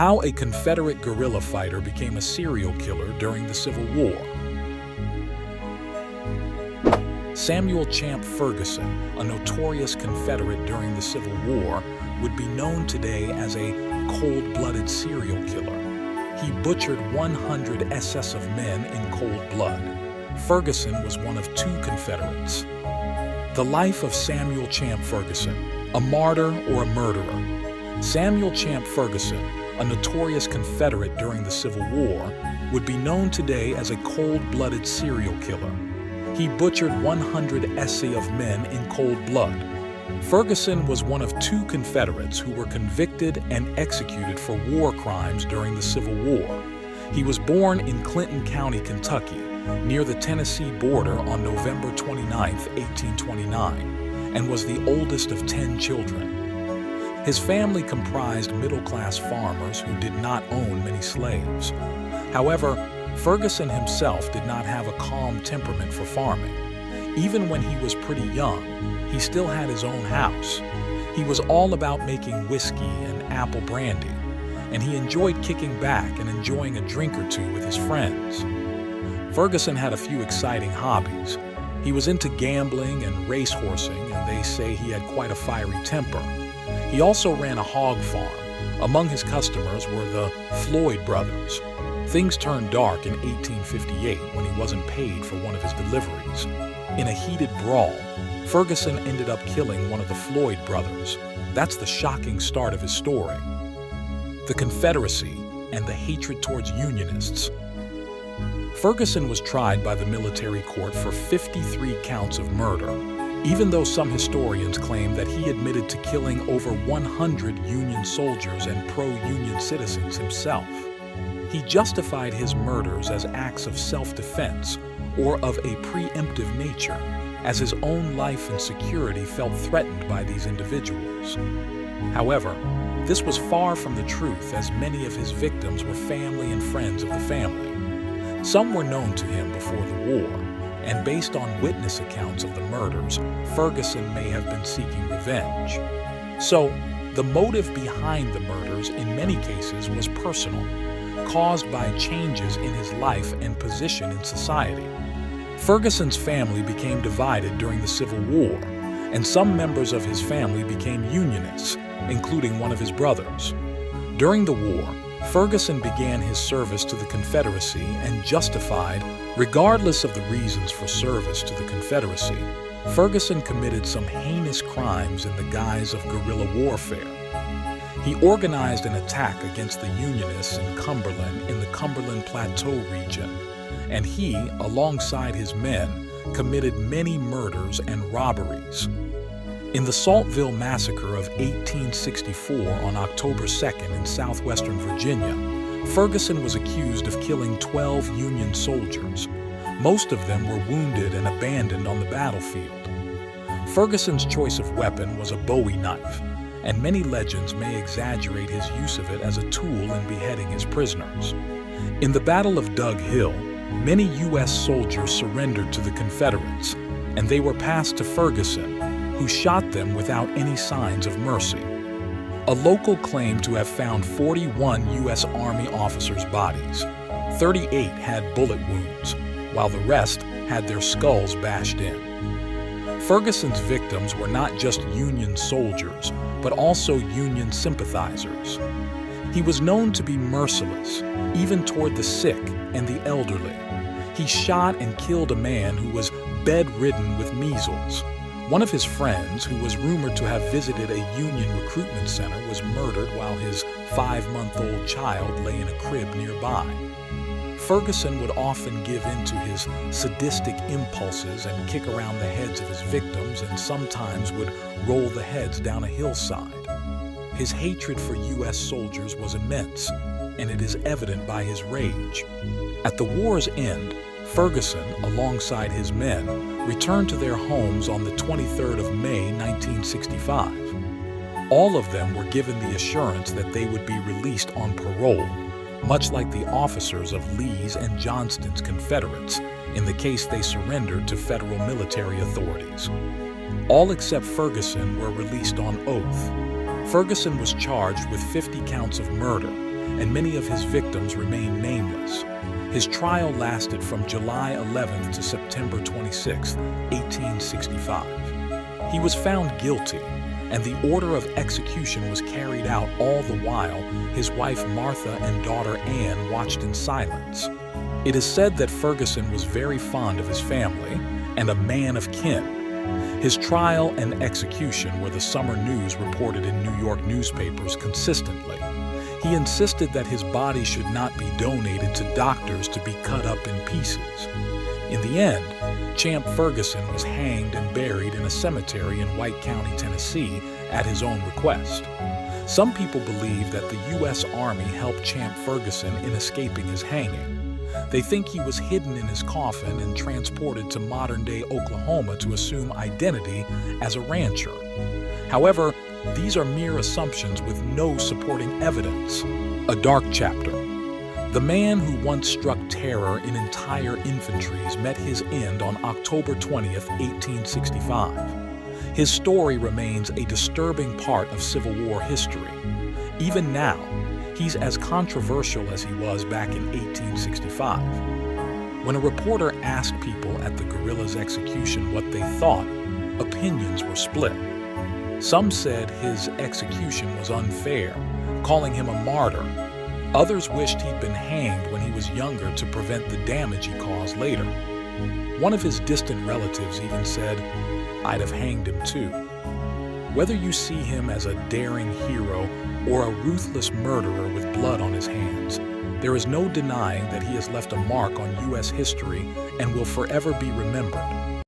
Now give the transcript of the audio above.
How a Confederate guerrilla fighter became a serial killer during the Civil War. Samuel Champ Ferguson, a notorious Confederate during the Civil War, would be known today as a cold-blooded serial killer. He butchered 100 SS of men in cold blood. Ferguson was one of 2 Confederates. The life of Samuel Champ Ferguson, a martyr or a murderer. Samuel Champ Ferguson, a notorious Confederate during the Civil War, would be known today as a cold-blooded serial killer. He butchered 100 SS of men in cold blood. Ferguson was one of 2 Confederates who were convicted and executed for war crimes during the Civil War. He was born in Clinton County, Kentucky, near the Tennessee border on November 29, 1829, and was the oldest of 10 children. His family comprised middle-class farmers who did not own many slaves. However, Ferguson himself did not have a calm temperament for farming. Even when he was pretty young, he still had his own house. He was all about making whiskey and apple brandy, and he enjoyed kicking back and enjoying a drink or 2 with his friends. Ferguson had a few exciting hobbies. He was into gambling and racehorsing, and they say he had quite a fiery temper. He also ran a hog farm. Among his customers were the Floyd brothers. Things turned dark in 1858 when he wasn't paid for one of his deliveries. In a heated brawl, Ferguson ended up killing one of the Floyd brothers. That's the shocking start of his story. The Confederacy and the hatred towards Unionists. Ferguson was tried by the military court for 53 counts of murder, even though some historians claim that he admitted to killing over 100 Union soldiers and pro-Union citizens himself. He justified his murders as acts of self-defense or of a preemptive nature, as his own life and security felt threatened by these individuals. However, this was far from the truth, as many of his victims were family and friends of the family. Some were known to him before the war, and based on witness accounts of the murders, Ferguson may have been seeking revenge. So, the motive behind the murders in many cases was personal, caused by changes in his life and position in society. Ferguson's family became divided during the Civil War, and some members of his family became Unionists, including one of his brothers. During the war, Ferguson began his service to the Confederacy and justified, regardless of the reasons for service to the Confederacy, Ferguson committed some heinous crimes in the guise of guerrilla warfare. He organized an attack against the Unionists in Cumberland in the Cumberland Plateau region, and he, alongside his men, committed many murders and robberies. In the Saltville Massacre of 1864 on October 2nd in southwestern Virginia, Ferguson was accused of killing 12 Union soldiers. Most of them were wounded and abandoned on the battlefield. Ferguson's choice of weapon was a Bowie knife, and many legends may exaggerate his use of it as a tool in beheading his prisoners. In the Battle of Dug Hill, many U.S. soldiers surrendered to the Confederates, and they were passed to Ferguson, who shot them without any signs of mercy. A local claimed to have found 41 U.S. Army officers' bodies. 38 had bullet wounds, while the rest had their skulls bashed in. Ferguson's victims were not just Union soldiers, but also Union sympathizers. He was known to be merciless, even toward the sick and the elderly. He shot and killed a man who was bedridden with measles. One of his friends, who was rumored to have visited a Union recruitment center, was murdered while his 5-month-old child lay in a crib nearby. Ferguson would often give in to his sadistic impulses and kick around the heads of his victims, and sometimes would roll the heads down a hillside. His hatred for U.S. soldiers was immense, and it is evident by his rage. At the war's end, Ferguson, alongside his men, returned to their homes on the 23rd of May, 1965. All of them were given the assurance that they would be released on parole, much like the officers of Lee's and Johnston's Confederates, in the case they surrendered to federal military authorities. All except Ferguson were released on oath. Ferguson was charged with 50 counts of murder, and many of his victims remain nameless. His trial lasted from July 11th to September 26, 1865. He was found guilty, and the order of execution was carried out all the while his wife Martha and daughter Anne watched in silence. It is said that Ferguson was very fond of his family and a man of kin. His trial and execution were the summer news reported in New York newspapers consistently. He insisted that his body should not be donated to doctors to be cut up in pieces. In the end, Champ Ferguson was hanged and buried in a cemetery in White County, Tennessee, at his own request. Some people believe that the U.S. Army helped Champ Ferguson in escaping his hanging. They think he was hidden in his coffin and transported to modern-day Oklahoma to assume identity as a rancher. However, these are mere assumptions with no supporting evidence. A dark chapter. The man who once struck terror in entire infantries met his end on October 20th, 1865. His story remains a disturbing part of Civil War history. Even now, he's as controversial as he was back in 1865. When a reporter asked people at the guerrilla's execution what they thought, opinions were split. Some said his execution was unfair, calling him a martyr. Others wished he'd been hanged when he was younger to prevent the damage he caused later. One of his distant relatives even said, "I'd have hanged him too." Whether you see him as a daring hero or a ruthless murderer with blood on his hands, there is no denying that he has left a mark on U.S. history and will forever be remembered.